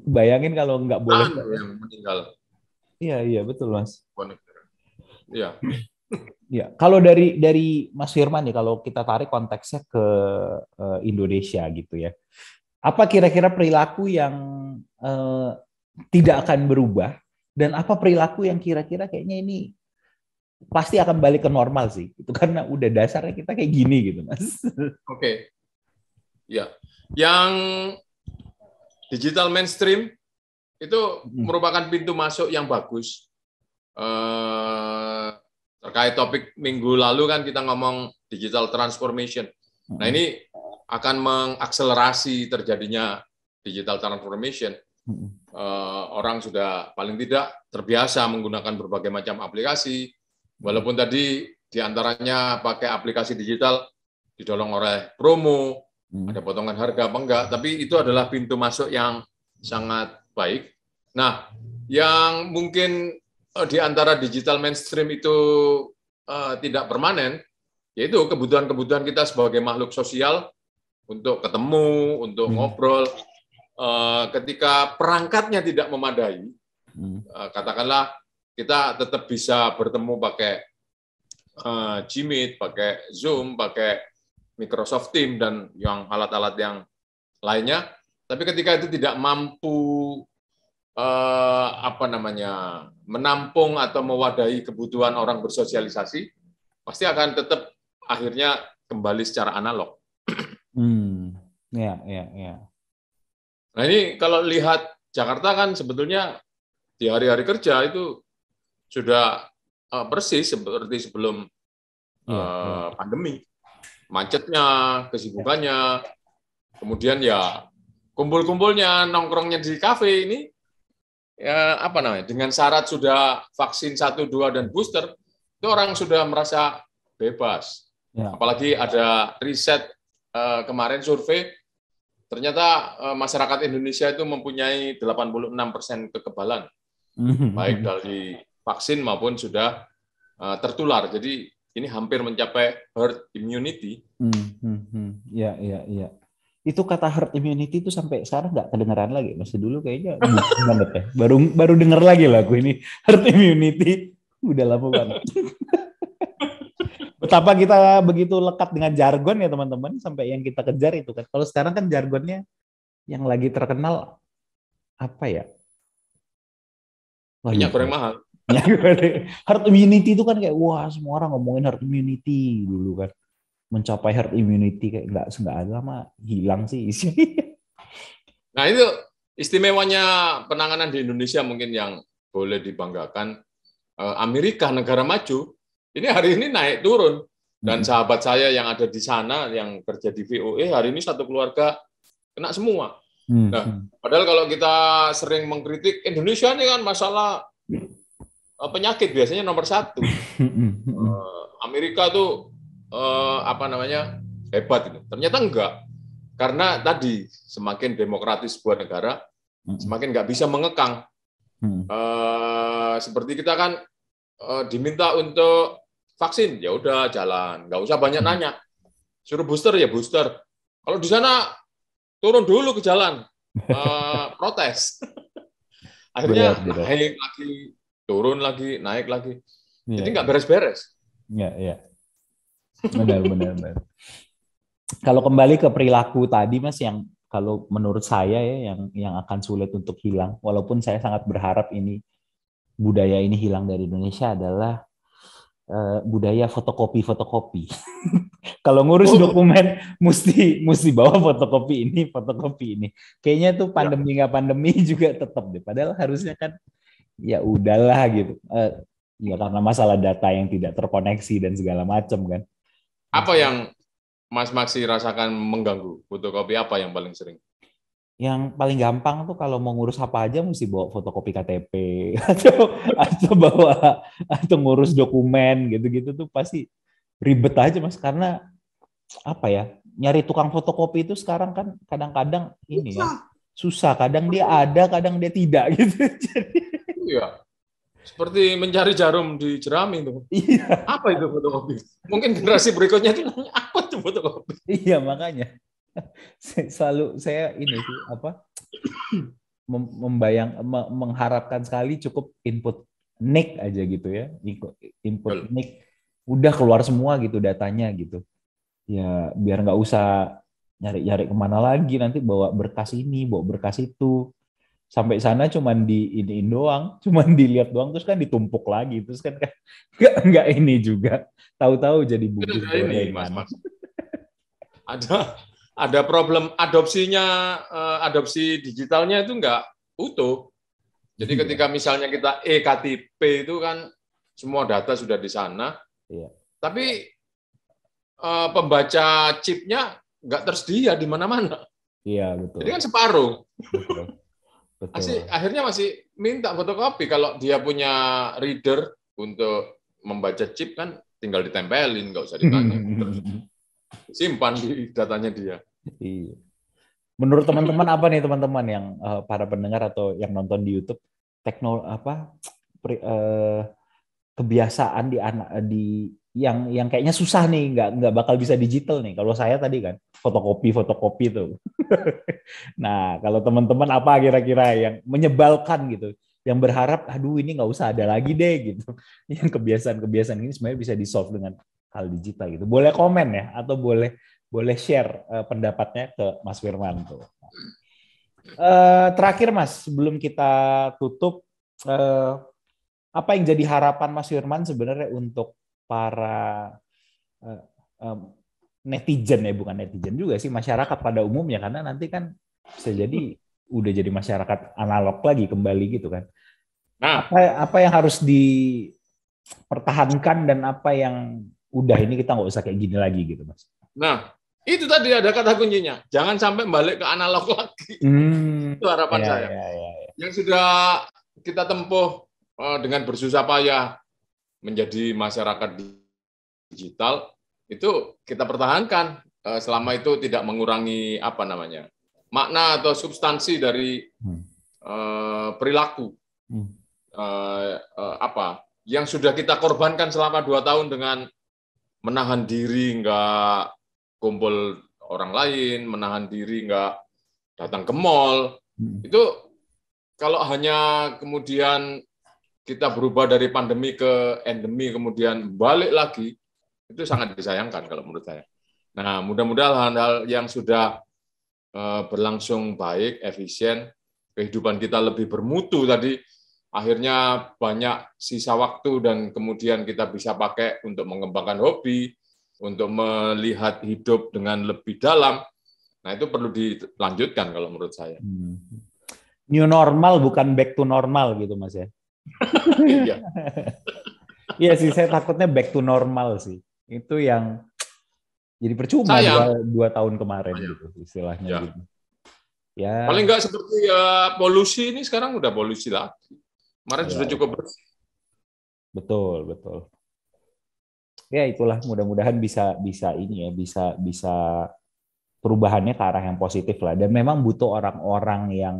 Bayangin kalau nggak boleh. Yang meninggal. Iya betul Mas. Iya. Ya, kalau dari Mas Firman nih, kalau kita tarik konteksnya ke Indonesia gitu ya, apa kira-kira perilaku yang tidak akan berubah dan apa perilaku yang kira-kira kayaknya ini pasti akan balik ke normal sih, itu karena udah dasarnya kita kayak gini gitu Mas. Oke. Ya, yang digital mainstream itu merupakan pintu masuk yang bagus. Terkait topik minggu lalu kan kita ngomong digital transformation. Nah, ini akan mengakselerasi terjadinya digital transformation. Orang sudah paling tidak terbiasa menggunakan berbagai macam aplikasi, walaupun tadi diantaranya pakai aplikasi digital didorong oleh promo, ada potongan harga apa enggak, tapi itu adalah pintu masuk yang sangat baik. Nah, yang mungkin di antara digital mainstream itu tidak permanen, yaitu kebutuhan-kebutuhan kita sebagai makhluk sosial untuk ketemu, untuk ngobrol. Ketika perangkatnya tidak memadai, katakanlah kita tetap bisa bertemu pakai Gmeet, pakai Zoom, pakai Microsoft Teams, dan yang alat-alat yang lainnya. Tapi ketika itu tidak mampu menampung atau mewadahi kebutuhan orang bersosialisasi, pasti akan tetap akhirnya kembali secara analog. Ya. Nah, ini kalau lihat Jakarta kan sebetulnya di hari-hari kerja itu sudah persis seperti sebelum pandemi. Macetnya, kesibukannya, kemudian ya kumpul-kumpulnya, nongkrongnya di kafe ini, ya dengan syarat sudah vaksin 1, 2, dan booster, itu orang sudah merasa bebas. Ya. Apalagi ada riset kemarin survei, ternyata masyarakat Indonesia itu mempunyai 86% kekebalan, baik dari vaksin maupun sudah tertular. Jadi ini hampir mencapai herd immunity. Iya. Itu kata herd immunity itu sampai sekarang nggak kedengeran lagi. Masih dulu kayaknya banget ya. Baru denger lagi lah aku ini herd immunity. Udah lama banget. Betapa kita begitu lekat dengan jargon ya teman-teman, sampai yang kita kejar itu kan. Kalau sekarang kan jargonnya yang lagi terkenal apa ya? Minyak goreng mahal. Herd immunity itu kan kayak wah semua orang ngomongin herd immunity dulu kan. Mencapai herd immunity kayak nggak lama hilang sih. Nah itu istimewanya penanganan di Indonesia mungkin yang boleh dibanggakan. Amerika, negara maju, ini hari ini naik turun. Dan sahabat saya yang ada di sana, yang kerja di VOA, hari ini satu keluarga kena semua. Nah, padahal kalau kita sering mengkritik, Indonesia ini kan masalah penyakit biasanya nomor 1. Amerika tuh hebat itu. Ternyata enggak. Karena tadi semakin demokratis sebuah negara, semakin nggak bisa mengekang. Seperti kita kan diminta untuk vaksin, ya udah jalan, nggak usah banyak nanya. Suruh booster ya booster. Kalau di sana turun dulu ke jalan, protes. Akhirnya naik lagi, turun lagi, naik lagi. Jadi nggak beres-beres. Iya. Benar. kalau kembali ke perilaku tadi Mas, yang kalau menurut saya ya yang akan sulit untuk hilang, walaupun saya sangat berharap ini budaya ini hilang dari Indonesia, adalah budaya fotokopi. Kalau ngurus Oh, dokumen mesti bawa fotokopi ini. Kayaknya tuh ya. pandemi nggak pandemi juga tetap deh. Padahal harusnya kan ya udahlah gitu. Ya karena masalah data yang tidak terkoneksi dan segala macam kan. Apa yang Mas Maksi rasakan mengganggu? Fotokopi apa yang paling sering? Yang paling gampang tuh kalau mau ngurus apa aja mesti bawa fotokopi KTP atau bawa atau ngurus dokumen gitu-gitu tuh pasti ribet aja Mas, karena apa ya, nyari tukang fotokopi itu sekarang kan kadang-kadang ini ya Susah. susah, kadang dia ada kadang dia tidak gitu. Jadi Iya. Seperti mencari jarum di jerami itu. iya, Apa itu fotokopi? Mungkin generasi berikutnya itu nanya, apa itu fotokopi? iya makanya selalu saya ini sih apa, mengharapkan sekali cukup input nick aja gitu ya, input Betul. nick udah keluar semua gitu datanya gitu ya, biar nggak usah nyari-nyari kemana lagi, nanti bawa berkas ini bawa berkas itu, sampai sana cuman di iniin doang, cuman dilihat doang, terus kan ditumpuk lagi, terus kan nggak ini juga, tahu-tahu jadi Mungkin bungkus ada ini, Mas gorengan. Mas. Ada problem adopsinya, adopsi digitalnya itu nggak utuh. Jadi Iya, ketika misalnya kita e-KTP itu kan semua data sudah di sana, iya, tapi pembaca chipnya nggak tersedia di mana-mana. iya, Jadi betul, kan separuh. betul, betul. Akhirnya masih minta fotokopi. Kalau dia punya reader untuk membaca chip kan tinggal ditempelin, nggak usah ditanya. Terus simpan di datanya dia. Iya. Menurut teman-teman apa nih teman-teman yang para pendengar atau yang nonton di YouTube, teknologi apa, kebiasaan di anak di yang kayaknya susah nih, nggak bakal bisa digital nih. Kalau saya tadi kan fotokopi tuh. Nah, kalau teman-teman apa kira-kira yang menyebalkan gitu, yang berharap aduh ini nggak usah ada lagi deh gitu. Yang kebiasaan-kebiasaan ini sebenarnya bisa di-solve dengan hal digital gitu. Boleh komen ya, atau boleh boleh share pendapatnya ke Mas Firman tuh. Terakhir Mas, sebelum kita tutup, apa yang jadi harapan Mas Firman sebenarnya untuk para eh, em, netizen ya, bukan netizen juga sih, masyarakat pada umumnya, karena nanti kan bisa jadi udah jadi masyarakat analog lagi kembali gitu kan. Nah, Apa yang harus dipertahankan dan apa yang udah ini kita nggak usah kayak gini lagi gitu Mas. nah, itu tadi ada kata kuncinya. Jangan sampai balik ke analog lagi. Hmm, Itu harapan ya, saya. ya, ya. Yang sudah kita tempuh dengan bersusah payah menjadi masyarakat digital, itu kita pertahankan selama itu tidak mengurangi apa namanya makna atau substansi dari Hmm. perilaku Hmm. apa yang sudah kita korbankan selama 2 tahun dengan menahan diri nggak kumpul orang lain, menahan diri nggak datang ke mall. Hmm. Itu kalau hanya kemudian kita berubah dari pandemi ke endemi, kemudian balik lagi, itu sangat disayangkan kalau menurut saya. Nah, mudah-mudahan hal-hal yang sudah berlangsung baik, efisien, kehidupan kita lebih bermutu tadi, akhirnya banyak sisa waktu dan kemudian kita bisa pakai untuk mengembangkan hobi, untuk melihat hidup dengan lebih dalam. Nah, itu perlu dilanjutkan kalau menurut saya. Hmm. New normal bukan back to normal gitu Mas ya. Iya, Iya sih, saya takutnya back to normal sih. Itu yang jadi percuma sayang. dua tahun kemarin Sayang. gitu istilahnya Ya. gitu. Ya, Paling nggak seperti polusi ini sekarang udah polusi lagi. Kemarin ya, sudah cukup ya. bersih. Betul, betul. Ya itulah, mudah-mudahan bisa bisa ini ya, bisa bisa perubahannya ke arah yang positif lah. Dan memang butuh orang-orang yang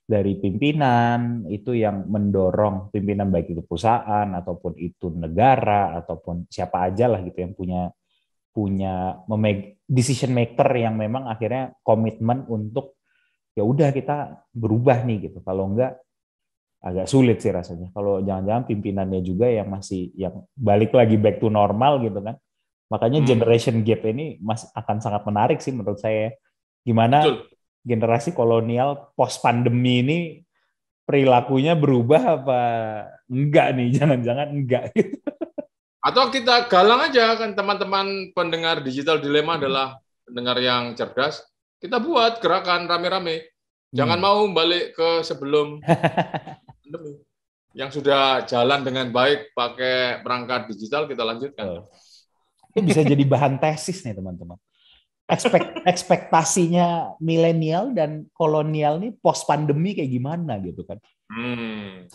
dari pimpinan itu yang mendorong, pimpinan baik itu perusahaan ataupun itu negara ataupun siapa aja lah gitu yang punya punya decision maker yang memang akhirnya komitmen untuk ya udah kita berubah nih gitu. Kalau enggak agak sulit sih rasanya. Kalau jangan-jangan pimpinannya juga yang masih yang balik lagi back to normal gitu kan. Makanya generation gap ini akan sangat menarik sih menurut saya. Gimana Betul. generasi kolonial post pandemi ini perilakunya berubah apa enggak nih? Jangan-jangan enggak. Atau kita galang aja kan, teman-teman pendengar Digital Dilema adalah pendengar yang cerdas. Kita buat gerakan rame-rame. Jangan mau balik ke sebelum pandemi. Yang sudah jalan dengan baik pakai perangkat digital, kita lanjutkan. Itu bisa jadi bahan tesis nih teman-teman. Ekspektasinya milenial dan kolonial nih post pandemi kayak gimana gitu kan?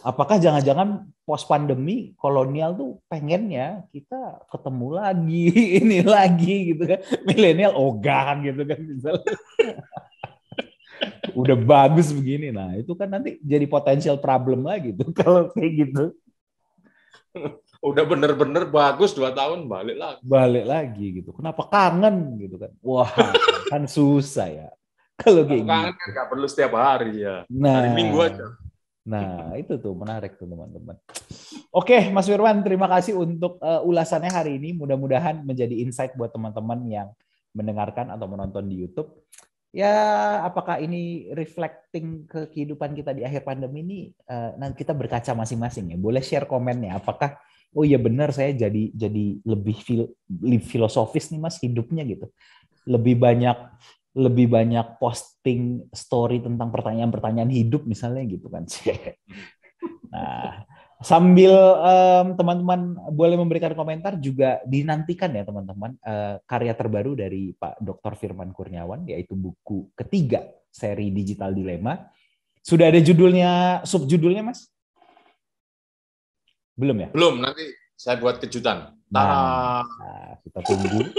Apakah jangan-jangan post pandemi kolonial tuh pengennya kita ketemu lagi, ini lagi gitu kan? Milenial ogah gitu kan misalnya. Udah bagus begini, nah itu kan nanti jadi potential problem lagi tuh kalau kayak gitu. Udah bener-bener bagus 2 tahun balik lagi gitu. Kenapa kangen gitu kan? Wah, kan susah ya kalau kayak kangen gitu. Kan nggak perlu setiap hari ya. Nah, hari Minggu aja. Nah itu tuh menarik tuh teman-teman. Oke Mas Firman, terima kasih untuk ulasannya hari ini. Mudah-mudahan menjadi insight buat teman-teman yang mendengarkan atau menonton di YouTube. Ya, apakah ini reflecting ke kehidupan kita di akhir pandemi ini? Nanti kita berkaca masing-masing ya. Boleh share komennya. Apakah oh iya benar saya jadi lebih filosofis nih Mas hidupnya gitu. Lebih banyak posting story tentang pertanyaan-pertanyaan hidup misalnya gitu kan. Nah, sambil teman-teman boleh memberikan komentar, juga dinantikan ya teman-teman karya terbaru dari Pak Dr. Firman Kurniawan, yaitu buku ketiga seri Digital Dilema. Sudah ada judulnya, subjudulnya Mas? Belum ya? Belum, nanti saya buat kejutan. Nah, kita tunggu.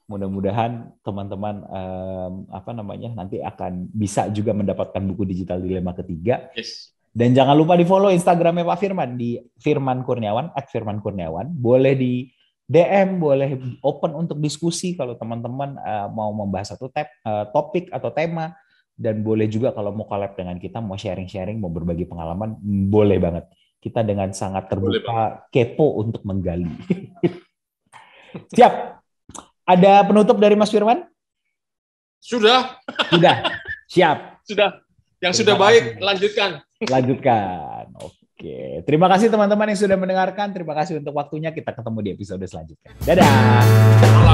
Mudah-mudahan teman-teman nanti akan bisa juga mendapatkan buku Digital Dilema ketiga. Yes. Dan jangan lupa di-follow Instagramnya Pak Firman di Firman Kurniawan, @firmankurniawan. Boleh di DM, boleh open untuk diskusi kalau teman-teman mau membahas satu topik atau tema. Dan boleh juga kalau mau collab dengan kita, mau sharing-sharing, mau berbagi pengalaman, boleh banget. Kita dengan sangat terbuka, kepo untuk menggali. Siap. Ada penutup dari Mas Firman? Sudah. Siap. Sudah. Yang sudah baik, lanjutkan. Oke. Terima kasih teman-teman yang sudah mendengarkan. Terima kasih untuk waktunya. Kita ketemu di episode selanjutnya. Dadah.